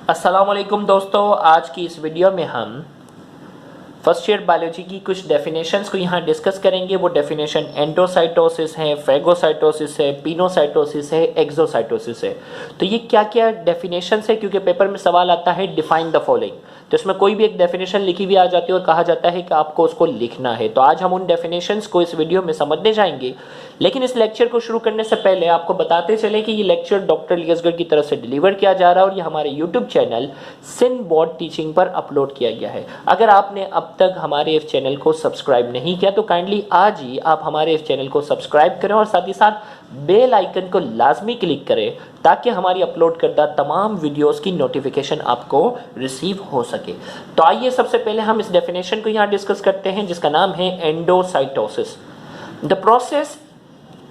अस्सलाम वालेकुम दोस्तों, आज की इस वीडियो में हम फर्स्ट ईयर बायोलॉजी की कुछ डेफिनेशंस को यहाँ डिस्कस करेंगे। वो डेफिनेशन एंडोसाइटोसिस है, फेगोसाइटोसिस है, पिनोसाइटोसिस है, एक्सोसाइटोसिस है। तो ये क्या क्या डेफिनेशंस है, क्योंकि पेपर में सवाल आता है डिफाइन द फॉलोइंग, तो इसमें कोई भी एक डेफिनेशन लिखी हुई आ जाती है और कहा जाता है कि आपको उसको लिखना है। तो आज हम उन डेफिनेशंस को इस वीडियो में समझने जाएंगे, लेकिन इस लेक्चर को शुरू करने से पहले आपको बताते चले कि ये लेक्चर डॉक्टर लियसगढ़ की तरफ से डिलीवर किया जा रहा है और ये हमारे यूट्यूब चैनल सिन बोर्ड टीचिंग पर अपलोड किया गया है। अगर आपने अब तक हमारे इस चैनल को सब्सक्राइब नहीं किया तो काइंडली आज ही आप हमारे इस चैनल को सब्सक्राइब करें और साथ ही साथ बेल आइकन को लाजमी क्लिक करें ताकि हमारी अपलोड करदा तमाम वीडियोस की नोटिफिकेशन आपको रिसीव हो सके। तो आइए सबसे पहले हम इस डेफिनेशन को यहाँ डिस्कस करते हैं, जिसका नाम है endocytosis. The process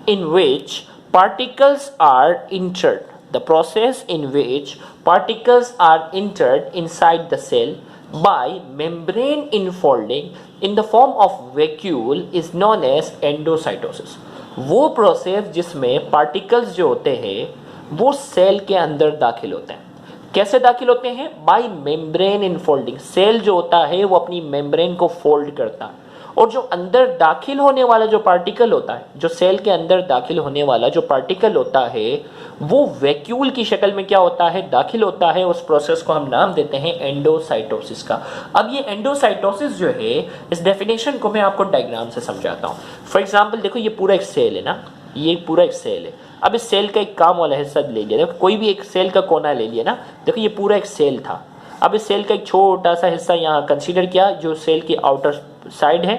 in which particles are entered. The process in which particles are entered inside the cell by membrane infolding in the form of vacuole is known as endocytosis. वो process जिसमें particles जो होते हैं वो cell के अंदर दाखिल होते हैं। कैसे दाखिल होते हैं? Bye membrane infolding. सेल जो होता है वो अपनी मेम्ब्रेन को फोल्ड करता है और जो अंदर दाखिल होने वाला जो पार्टिकल होता है, जो सेल के अंदर दाखिल होने वाला जो पार्टिकल होता है वो वैक्यूल की शक्ल में क्या होता है? दाखिल होता है। उस प्रोसेस को हम नाम देते हैं एंडोसाइटोसिस का। अब ये एंडोसाइटोसिस जो है, इस डेफिनेशन को मैं आपको डायग्राम से समझाता हूँ। फॉर एग्जाम्पल देखो, ये पूरा एक सेल है ना, ये पूरा एक सेल है। अब इस सेल का एक काम वाला हिस्सा ले लिया, देखो कोई भी एक सेल का कोना ले लिया ना, देखो ये पूरा एक सेल था। अब इस सेल का एक छोटा सा हिस्सा यहाँ कंसीडर किया जो सेल की आउटर साइड है।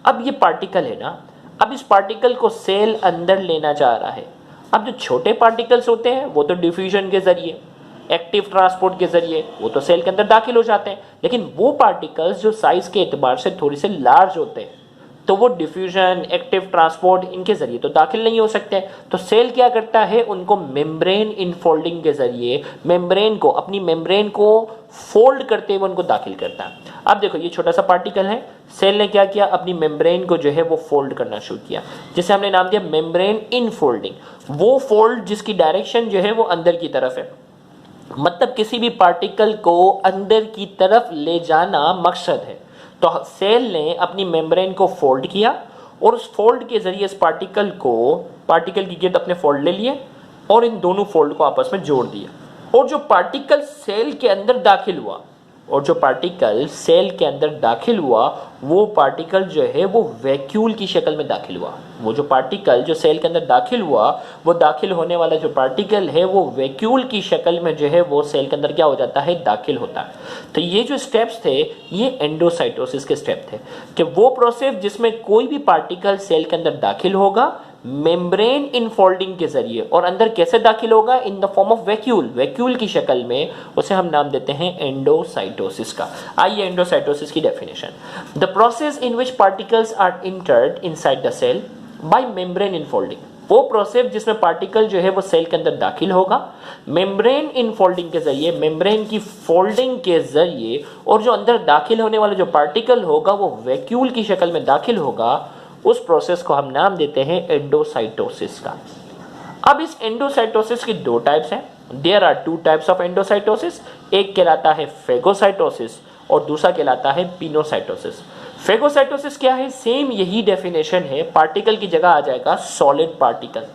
अब ये पार्टिकल है ना, अब इस पार्टिकल को सेल अंदर लेना चाह रहा है। अब जो छोटे पार्टिकल्स होते हैं वो तो डिफ्यूजन के जरिए, एक्टिव ट्रांसपोर्ट के जरिए वो तो सेल के अंदर दाखिल हो जाते हैं, लेकिन वो पार्टिकल्स जो साइज के एतबार से थोड़ी से लार्ज होते हैं तो वो डिफ्यूजन, एक्टिव ट्रांसपोर्ट इनके जरिए तो दाखिल नहीं हो सकते। तो सेल क्या करता है? उनको मेम्ब्रेन इनफोल्डिंग के जरिए मेम्ब्रेन को, अपनी मेम्ब्रेन को फोल्ड करते हुए उनको दाखिल करता है। अब देखो ये छोटा सा पार्टिकल है, सेल ने क्या किया? अपनी मेम्ब्रेन को जो है वो फोल्ड करना शुरू किया, जिसे हमने नाम दिया मेम्ब्रेन इनफोल्डिंग। वो फोल्ड जिसकी डायरेक्शन जो है वो अंदर की तरफ है, मतलब किसी भी पार्टिकल को अंदर की तरफ ले जाना मकसद है। तो सेल ने अपनी मेम्ब्रेन को फोल्ड किया और उस फोल्ड के जरिए इस पार्टिकल की गिर्द अपने फोल्ड ले लिए और इन दोनों फोल्ड को आपस में जोड़ दिया। और जो पार्टिकल सेल के अंदर दाखिल हुआ वो पार्टिकल जो है वो वैक्यूल की शक्ल में दाखिल हुआ। वो जो पार्टिकल जो सेल के अंदर दाखिल हुआ, वो दाखिल होने वाला जो पार्टिकल है वो वैक्यूल की शक्ल में जो है वो सेल के अंदर क्या हो जाता है? दाखिल होता है। तो ये जो स्टेप्स थे ये एंडोसाइटोसिस के स्टेप थे, कि वो प्रोसेस जिसमें कोई भी पार्टिकल सेल के अंदर दाखिल होगा मेम्ब्रेन इनफोल्डिंग के जरिए, और अंदर कैसे दाखिल होगा? इन द फॉर्म ऑफ वैक्यूल की शक्ल में, उसे हम नाम देते हैं एंडोसाइटोसिस का। आइए एंडोसाइटोसिस की definition. The process in which particles are entered inside the cell by membrane infolding. वो प्रोसेस जिसमें पार्टिकल जो है वो सेल के अंदर दाखिल होगा मेम्ब्रेन इनफोल्डिंग के जरिए, मेम्ब्रेन की फोल्डिंग के जरिए, और जो अंदर दाखिल होने वाला जो पार्टिकल होगा वो वैक्यूल की शक्ल में दाखिल होगा। उस प्रोसेस को हम नाम देते हैं एंडोसाइटोसिस का। अब इस एंडोसाइटोसिस की दो टाइप्स हैं। There are two types of endocytosis. एक कहलाता है फेगोसाइटोसिस और दूसरा कहलाता है पिनोसाइटोसिस। फेगोसाइटोसिस क्या है? सेम यही डेफिनेशन है, पार्टिकल की जगह आ जाएगा सॉलिड पार्टिकल।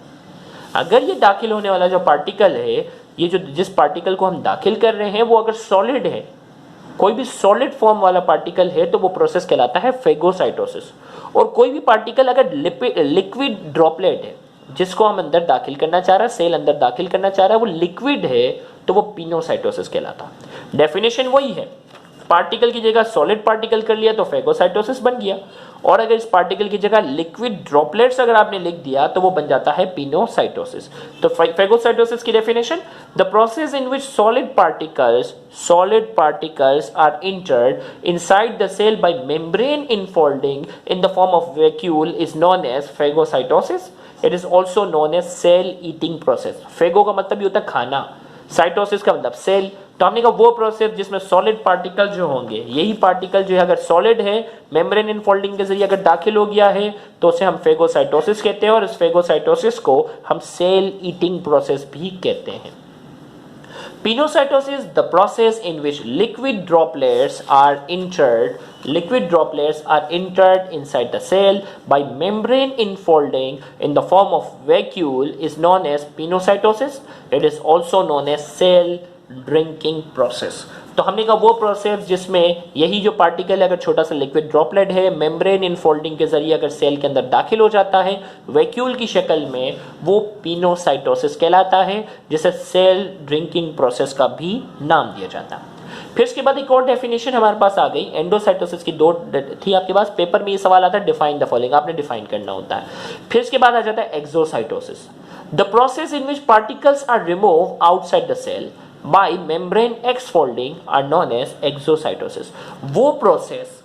अगर ये दाखिल होने वाला जो पार्टिकल है, ये जो जिस पार्टिकल को हम दाखिल कर रहे हैं वो अगर सॉलिड है, कोई भी सॉलिड फॉर्म वाला पार्टिकल है, तो वो प्रोसेस कहलाता है फेगोसाइटोसिस। और कोई भी पार्टिकल अगर लिक्विड ड्रॉपलेट है, जिसको हम अंदर दाखिल करना चाह रहा है, सेल अंदर दाखिल करना चाह रहा है, वो लिक्विड है, तो वो पिनोसाइटोसिस कहलाता है। डेफिनेशन वही है, पार्टिकल की जगह सॉलिड पार्टिकल कर लिया तो फेगोसाइटोसिस बन गया, और अगर इस पार्टिकल की जगह लिक्विड ड्रॉपलेट्स अगर आपने लिख दिया तो वो बन जाता है पिनोसाइटोसिस। तो फेगोसाइटोसिस की definition, the process in which solid particles are entered inside the cell by membrane infolding in the form of vacuole is known as phagocytosis. It is also known as cell eating process. Phago का मतलब ये होता है खाना, cytosis का मतलब cell. तो हमने कहा वो प्रोसेस जिसमें सॉलिड पार्टिकल जो होंगे, यही पार्टिकल जो है अगर सॉलिड है, मेम्ब्रेन इनफोल्डिंग के जरिए अगर दाखिल हो गया है, तो उसे हम फेगोसाइटोसिस कहते हैं, और इस फेगोसाइटोसिस को हम सेल ईटिंग प्रोसेस भी कहते हैं। Pinocytosis, the process in which liquid droplets are entered inside the cell by membrane infolding in the form of vacuole is known as pinocytosis. It is also known as cell drinking process. तो हमने कहा वो process जिसमें यही जो particle है, अगर छोटा सा लिक्विड ड्रॉपलेट है, मेम्ब्रेन इनफोल्डिंग के जरिए अगर सेल के अंदर दाखिल हो जाता है वैक्यूल की शक्ल में, वो पिनोसाइटोसिस कहलाता है, जिसे सेल ड्रिंकिंग प्रोसेस का भी नाम दिया जाता है। फिर इसके बाद एक और डेफिनेशन हमारे पास आ गई, एंडोसाइटोसिस की दो थी आपके पास, पेपर में ये सवाल आता है डिफाइन द फॉलोइंग, आपने डिफाइन करना होता है। फिर इसके बाद आ जाता है exocytosis, the process in which particles are remove outside the cell by membrane exfolding are known as exocytosis। वो प्रोसेस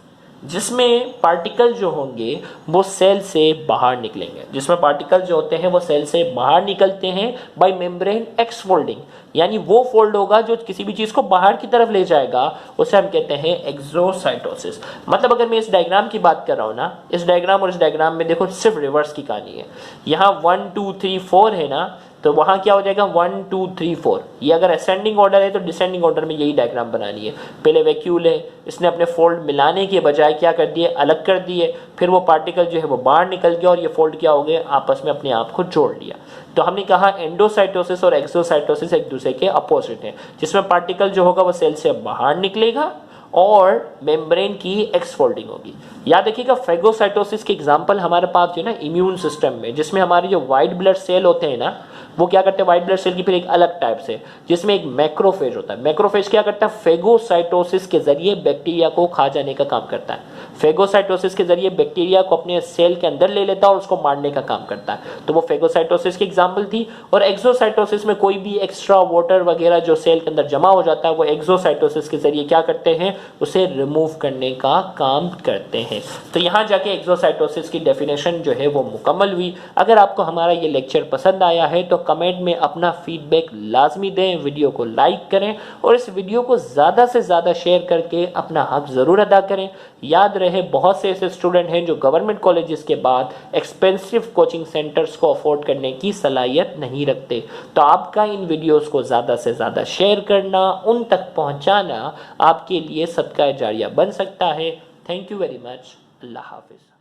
जिसमें पार्टिकल जो होंगे वो सेल से बाहर निकलेंगे, जिसमें पार्टिकल जो होते हैं वो सेल से बाहर निकलते हैं बाय मेम्ब्रेन एक्सफोल्डिंग, यानी वो फोल्ड होगा जो किसी भी चीज को बाहर की तरफ ले जाएगा, उसे हम कहते हैं एक्सोसाइटोसिस। मतलब अगर मैं इस डायग्राम की बात कर रहा हूं ना, इस डायग्राम और इस डायग्राम में देखो सिर्फ रिवर्स की कहानी है। यहाँ 1 2 3 4 है ना, तो वहां क्या हो जाएगा 1 2 3 4। ये अगर असेंडिंग ऑर्डर है तो डिसेंडिंग ऑर्डर में यही डायग्राम बनानी है। पहले वैक्यूल है, इसने अपने फोल्ड मिलाने के बजाय क्या कर दिए, अलग कर दिए, फिर वो पार्टिकल जो है वो बाहर निकल गया और ये फोल्ड क्या हो गए, आपस में अपने आप को जोड़ लिया। तो हमने कहा एंडोसाइटोसिस और एक्सोसाइटोसिस एक दूसरे के अपोजिट हैं, जिसमें पार्टिकल जो होगा वो सेल से बाहर निकलेगा और मेम्ब्रेन की एक्सफोल्डिंग होगी। याद रखिएगा फेगोसाइटोसिस के एग्जांपल हमारे पास जो है ना इम्यून सिस्टम में, जिसमें हमारे जो व्हाइट ब्लड सेल होते हैं ना, वो क्या करते हैं, व्हाइट ब्लड सेल की फिर एक अलग टाइप से, जिसमें एक मैक्रोफेज होता है। मैक्रोफेज क्या करता है, फेगोसाइटोसिस के जरिए बैक्टीरिया को खा जाने का काम करता है। फेगोसाइटोसिस के जरिए बैक्टीरिया को अपने सेल के अंदर ले लेता है और उसको मारने का काम करता है। तो वो फेगोसाइटोसिस की एग्जांपल थी। और एक्सोसाइटोसिस में कोई भी एक्स्ट्रा वाटर वगैरह जो सेल के अंदर जमा हो जाता है, वो एक्सोसाइटोसिस के जरिए क्या करते हैं, उसे रिमूव करने का काम करते हैं। तो यहाँ जाके एक्सोसाइटोसिस की डेफिनेशन जो है वो मुकम्मल हुई। अगर आपको हमारा ये लेक्चर पसंद आया है तो कमेंट में अपना फीडबैक लाजमी दें, वीडियो को लाइक करें और इस वीडियो को ज़्यादा से ज़्यादा शेयर करके अपना हक ज़रूर अदा करें। याद रहे बहुत से ऐसे स्टूडेंट हैं जो गवर्नमेंट कॉलेजेस के बाद एक्सपेंसिव कोचिंग सेंटर्स को अफोर्ड करने की सलाहियत नहीं रखते। तो आपका इन वीडियोस को ज़्यादा से ज़्यादा शेयर करना, उन तक पहुँचाना आपके लिए सदका जारिया बन सकता है। Thank you very much. अल्लाह हाफिज़।